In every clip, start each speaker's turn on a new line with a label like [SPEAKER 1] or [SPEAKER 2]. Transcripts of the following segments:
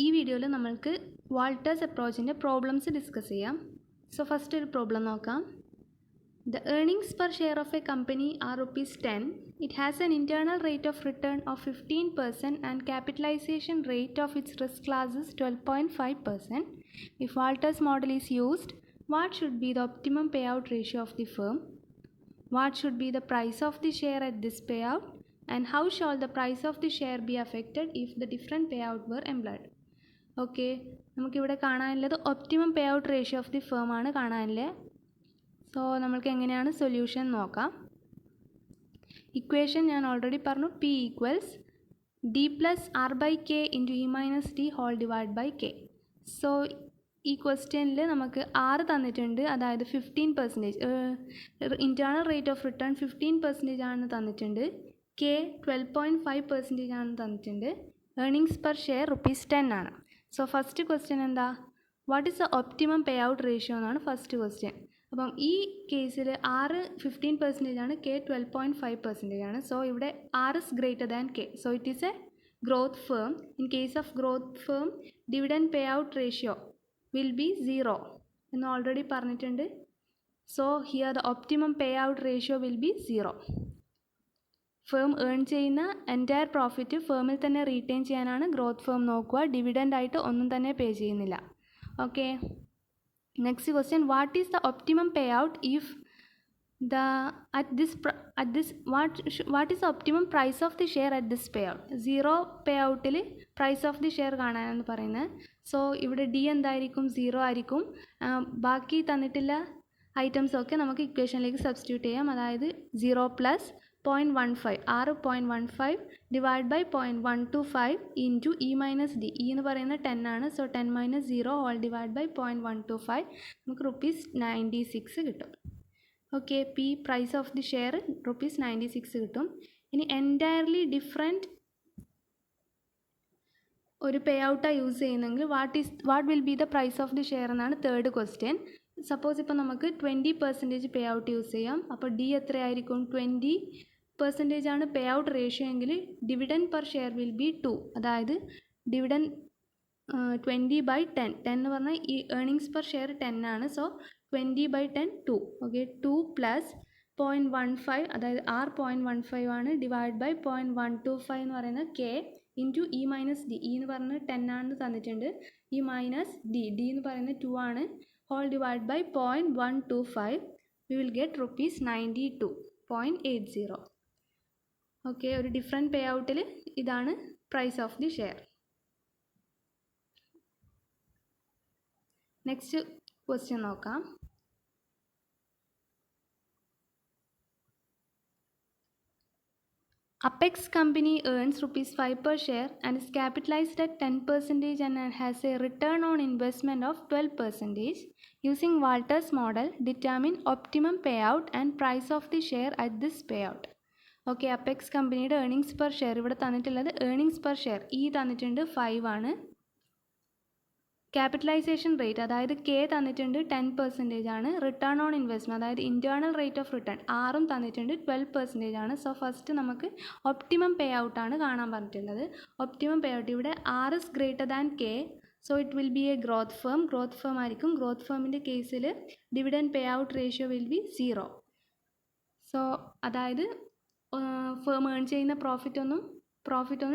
[SPEAKER 1] ഈ വീഡിയോയിൽ നമ്മൾക്ക് വാൾട്ടേഴ്സ് അപ്രോച്ചിൻ്റെ പ്രോബ്ലംസ് ഡിസ്കസ് ചെയ്യാം. സോ ഫസ്റ്റ് ഒരു പ്രോബ്ലം നോക്കാം. The earnings per share of a company are rupees 10. It has an internal rate of return of 15% and capitalization rate of its risk class is 12.5%. If Walters model is used, what should be the optimum payout ratio of the firm? What should be the price of the share at this payout? And how shall the price of the share be affected if the different payout were employed? Okay, നമുക്കിവിടെ കാണാനുള്ളത് optimum pay out ratio of the firm ആണ് കാണാനുള്ളത്. So നമ്മൾക്ക് എങ്ങനെയാണ് solution നോക്കാം. Equation ഞാൻ already പറഞ്ഞു, P equals D plus R by K into E minus D whole divide by K. So ഈ ക്വസ്റ്റ്യനിൽ നമുക്ക് ആറ് തന്നിട്ടുണ്ട്, അതായത് 15%. ഇൻറ്റേർണൽ റേറ്റ് ഓഫ് റിട്ടേൺ 15% ആണ് തന്നിട്ടുണ്ട്. കെ 12.5% ആണ് തന്നിട്ടുണ്ട്. ഏർണിങ്സ് പെർ ഷെയർ ₹10 ആണ്. സോ ഫസ്റ്റ് ക്വസ്റ്റ്യൻ എന്താ, what is the optimum pay out ratio എന്നാണ് ഫസ്റ്റ് ക്വസ്റ്റ്യൻ. അപ്പം ഈ കേസിൽ ആറ് 15% ആണ്, കെ 12.5% ആണ്. സോ ഇവിടെ R is greater than K. So it is a growth firm. In case of growth firm dividend pay out ratio will be 0 എന്ന് already പറഞ്ഞിട്ടുണ്ട്. So here the optimum pay out ratio will be 0. Firm earn ചെയ്യുന്ന entire profit ഫേമിൽ തന്നെ retain ചെയ്യാനാണ് growth firm നോക്കുക. Dividend ആയിട്ട് ഒന്നും തന്നെ പേ ചെയ്യുന്നില്ല. Okay, next question, what is the optimum pay out if what is the optimum price of the share at this pay out? 0 pay ഔട്ടിൽ പ്രൈസ് ഓഫ് ദി ഷെയർ കാണാനാണ് പറയുന്നത്. So ഇവിടെ D എന്തായിരിക്കും? 0 ആയിരിക്കും. ബാക്കി തന്നിട്ടുള്ള ഐറ്റംസൊക്കെ നമുക്ക് ഇക്വേഷനിലേക്ക് സബ്സ്റ്റിറ്റ്യൂട്ട് ചെയ്യാം. അതായത് 0 plus 0.15 6.15 divide by 0.125 into E minus D. E എന്ന് പറയുന്നത് 10 ആണ്. So 10 minus 0 all divide by 0.125 നമുക്ക് ₹96 കിട്ടും. Okay, P price of the share ₹96 കിട്ടും. ഇനി എൻറ്റയർലി ഡിഫറെൻറ്റ് ഒരു പേ ഔട്ടാണ് യൂസ് ചെയ്യുന്നതെങ്കിൽ what will be the price of the share എന്നാണ് തേർഡ് ക്വസ്റ്റ്യൻ. സപ്പോസ് ഇപ്പോൾ നമുക്ക് 20% പേ ഔട്ട് യൂസ് ചെയ്യാം. അപ്പോൾ ഡി എത്രയായിരിക്കും? 20% ആണ് പേ ഔട്ട് റേഷ്യോ എങ്കിൽ dividend per share will be 2. അതായത് ഡിവിഡൻഡ് 20/10. 10 എന്ന് പറഞ്ഞാൽ ഈ ഏർണിങ്സ് പെർ ഷെയർ 10 ആണ്. സോ 20/10 2. ഓക്കെ, 2 പ്ലസ് 0.15 അതായത് ആർ 0.15 ആണ് ഡിവൈഡ് ബൈ 0.125 എന്ന് പറയുന്നത് K into E minus D. E എന്ന് പറയുന്നത് 10 ആണെന്ന് തന്നിട്ടുണ്ട്. ഇ മൈനസ് ഡി, ഡി എന്ന് പറയുന്നത് 2 ആണ്. Whole divide by 0.125 we will get ₹92.80. Okay, ഒരു ഡിഫറെൻറ്റ് പേ ഔട്ടിൽ ഇതാണ് price of the share. Next question നോക്കാം. Apex company earns ₹5 per share and is capitalized at 10% and has a return on investment of 12%. Using Walters model, determine optimum payout and price of the share at this payout. Okay, apex കമ്പനിയുടെ earnings per share ഇവിടെ തന്നിട്ടുള്ളത്. Earnings per share ഈ തന്നിട്ടുണ്ട് 5 ആണ്. Capitalisation rate അതായത് K തന്നിട്ടുണ്ട് 10% ആണ്. Return on investment അതായത് ഇൻറ്റേർണൽ റേറ്റ് ഓഫ് റിട്ടേൺ ആറും തന്നിട്ടുണ്ട് 12% ആണ്. സോ ഫസ്റ്റ് നമുക്ക് ഒപ്റ്റിമം പേ ഔട്ടാണ് കാണാൻ പറഞ്ഞിട്ടുള്ളത്. ഒപ്റ്റിമം പേ ഔട്ട് ഇവിടെ R is greater than K. So it will be a growth firm. Growth firm ആയിരിക്കും. ഗ്രോത്ത് ഫേമിൻ്റെ കേസിൽ dividend pay out ratio will be 0. So അതായത് ഫേം ഏൺ ചെയ്യുന്ന പ്രോഫിറ്റ് ഒന്നും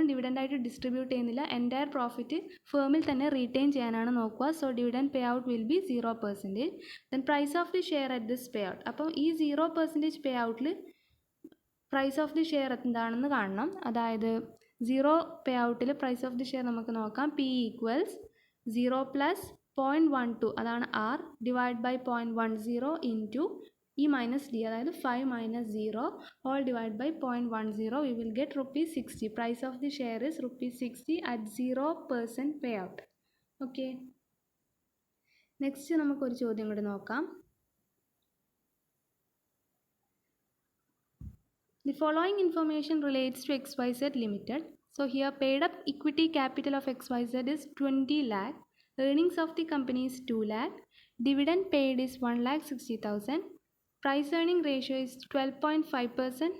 [SPEAKER 1] ഡിവിഡൻഡായിട്ട് ഡിസ്ട്രിബ്യൂട്ട് ചെയ്യുന്നില്ല. എൻറ്റയർ പ്രോഫിറ്റ് ഫേമിൽ തന്നെ റീറ്റെയിൻ ചെയ്യാനാണ് നോക്കുക. So dividend pay out will be 0%. Then price of the share at this pay out. അപ്പം ഈ 0% പേ ഔട്ടിൽ പ്രൈസ് ഓഫ് ദി ഷെയർ എന്താണെന്ന് കാണണം. അതായത് 0 പേ ഔട്ടിൽ പ്രൈസ് ഓഫ് ദി ഷെയർ നമുക്ക് നോക്കാം. പി ഈക്വൽസ് 0 പ്ലസ് 0.12 അതാണ് R divide by 0.10 into E minus D അതായത് 5 minus 0 all divide by 0.10 we will get ₹60. Price of the share is ₹60 at 0% pay out. Okay, next നമുക്കൊരു ചോദ്യം കൂടി നോക്കാം. The following information relates to XYZ Limited. So here paid up equity capital of XYZ is 20 lakh. Earnings of the company is 2 lakh. Dividend paid is 1,60,000. Price earning ratio is 12.5%.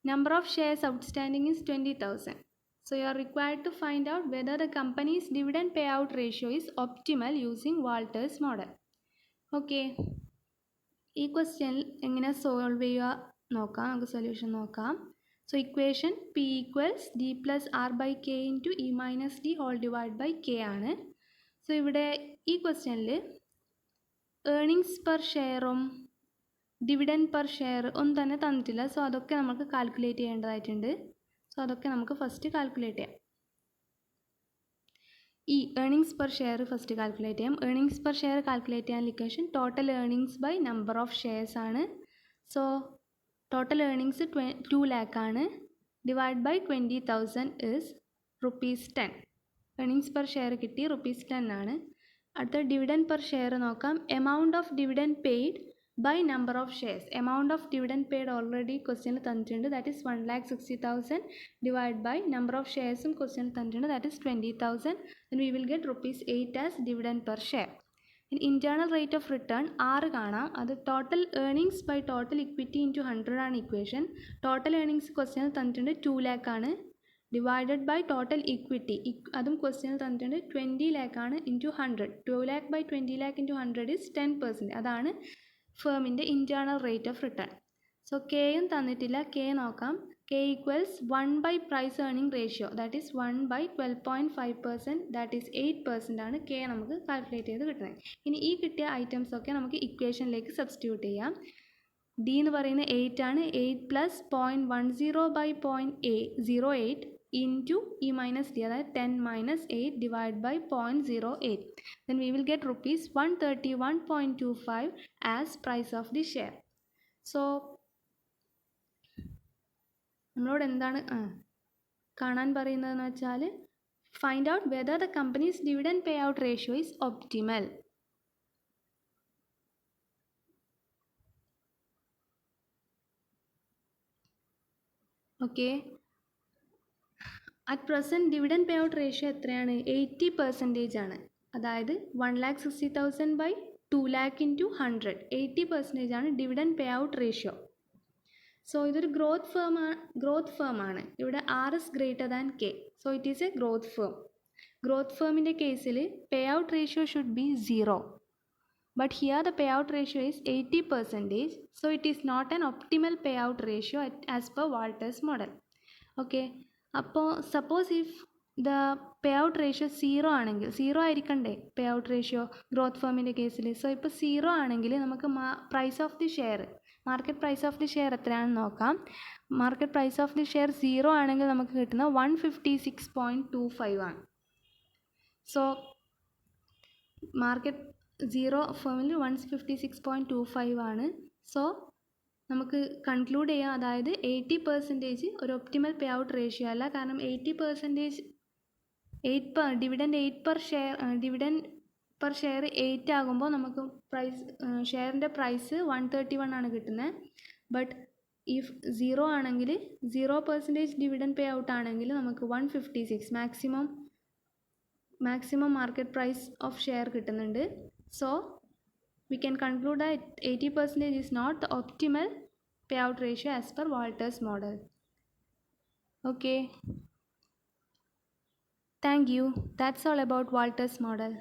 [SPEAKER 1] Number of shares outstanding is 20,000. So you are required to find out whether the company's dividend payout ratio is optimal using Walters model. Okay. ഈ question എങ്ങനെ solve ചെയ്യുക നോക്കാം, നമുക്ക് solution നോക്കാം. So equation P equals D plus R by K into E minus D whole divide by K ആണ്. So ഇവിടെ ഈ ക്വസ്റ്റ്യനിൽ ഏർണിങ്സ് പെർ ഷെയറും ഡിവിഡൻഡ് പെർ ഷെയർ ഒന്നും തന്നെ തന്നിട്ടില്ല. സോ അതൊക്കെ നമുക്ക് കാൽക്കുലേറ്റ് ചെയ്യേണ്ടതായിട്ടുണ്ട്. സോ അതൊക്കെ നമുക്ക് ഫസ്റ്റ് കാൽക്കുലേറ്റ് ചെയ്യാം. ഈ earnings per share first calculate ചെയ്യാം. ഏർണിങ്സ് പെർ ഷെയർ കാൽക്കുലേറ്റ് ചെയ്യാൻ equation total earnings by number of shares ആണ്. സോ ടോട്ടൽ ഏർണിങ്സ് 2 lakh ആണ്. Divide by 20,000 is ₹10. Earnings per share കിട്ടി ₹10 ആണ്. അടുത്ത ഡിവിഡൻഡ് പെർ ഷെയർ നോക്കാം. Amount of dividend paid by number of shares. Amount of dividend paid already question തന്നിട്ടുണ്ട്, that is 1,60,000 divided by number of shares question തന്നിട്ടുണ്ട്, that is 20,000. then we will get ₹8 as dividend per share. in internal rate of return 6 കാണാം. അത് total earnings by total equity into 100 ആണ് equation. total earnings question തന്നിട്ടുണ്ട് 2 lakh ആണ്. divided by total equity അതും question തന്നിട്ടുണ്ട് 20 lakh ആണ് into 100. 2 lakh by 20 lakh into 100 is 10%. അതാണ് ഫേമിൻ്റെ internal rate of return. So കെയും തന്നിട്ടില്ല, കെ നോക്കാം. K equals 1 by price earning ratio, that is 1 by 12.5%, that is 8% ആണ് കെ നമുക്ക് കാൽക്കുലേറ്റ് ചെയ്ത് കിട്ടുന്നത്. ഇനി ഈ കിട്ടിയ ഐറ്റംസ് ഒക്കെ നമുക്ക് ഇക്വേഷനിലേക്ക് സബ്സ്റ്റിറ്റ്യൂട്ട് ചെയ്യാം. ഡി എന്ന് പറയുന്നത് 8 ആണ്. 8 plus 0.10 by 0.08 into e minus d, അതായത് 10 minus 8 divided by 0.08. then we will get ₹131.25 as price of the share. so നമ്മളോട് എന്താണ് കാണാൻ പറയുന്നതെന്ന് വെച്ചാൽ find out whether the companies dividend pay out ratio is optimal. Okay, at present dividend pay out ratio എത്രയാണ്? 80% ആണ്. അതായത് 1,60,000 by 2 lakh into 100, 80% ആണ് dividend pay out ratio. So ഇതൊരു ഗ്രോത്ത് ഫേം ആണ്. ഇവിടെ R is greater than K, so it is a growth firm. Growth ഫേമിൻ്റെ കേസിൽ pay out ratio should be 0, but here the pay out ratio is 80%, so it is not an optimal pay out ratio as per Walter's model. Okay, അപ്പോൾ suppose if the pay out ratio 0 ആണെങ്കിൽ, 0 ആയിരിക്കണ്ടേ pay out ratio growth ഫേമിൻ്റെ കേസിൽ? So ഇപ്പോൾ 0 ആണെങ്കിൽ നമുക്ക് price of the share, market price of the share എത്രയാണെന്ന് നോക്കാം. Market price of the share 0 ആണെങ്കിൽ നമുക്ക് കിട്ടുന്നത് 156.25 ആണ്. സോ മാർക്കറ്റ് 0 ഫേമിൽ 156.25 ആണ്. സോ നമുക്ക് കൺക്ലൂഡ് ചെയ്യാം, അതായത് 80% ഒരു ഒപ്റ്റിമൽ പേ ഔട്ട് റേഷ്യോ അല്ല. കാരണം 80% ഡിവിഡൻഡ് 8 പെർ ഷെയർ 8 ആകുമ്പോൾ നമുക്ക് ഷെയറിൻ്റെ പ്രൈസ് 131 ആണ് കിട്ടുന്നത്. ബട്ട് ഇഫ് 0 ആണെങ്കിൽ 0% ഡിവിഡൻഡ് പേ ഔട്ട് ആണെങ്കിൽ നമുക്ക് 156 maximum market price of share കിട്ടുന്നുണ്ട്. So we can conclude that 80% is not the optimal payout ratio as per Walters model. Okay, thank you. That's all about Walters model.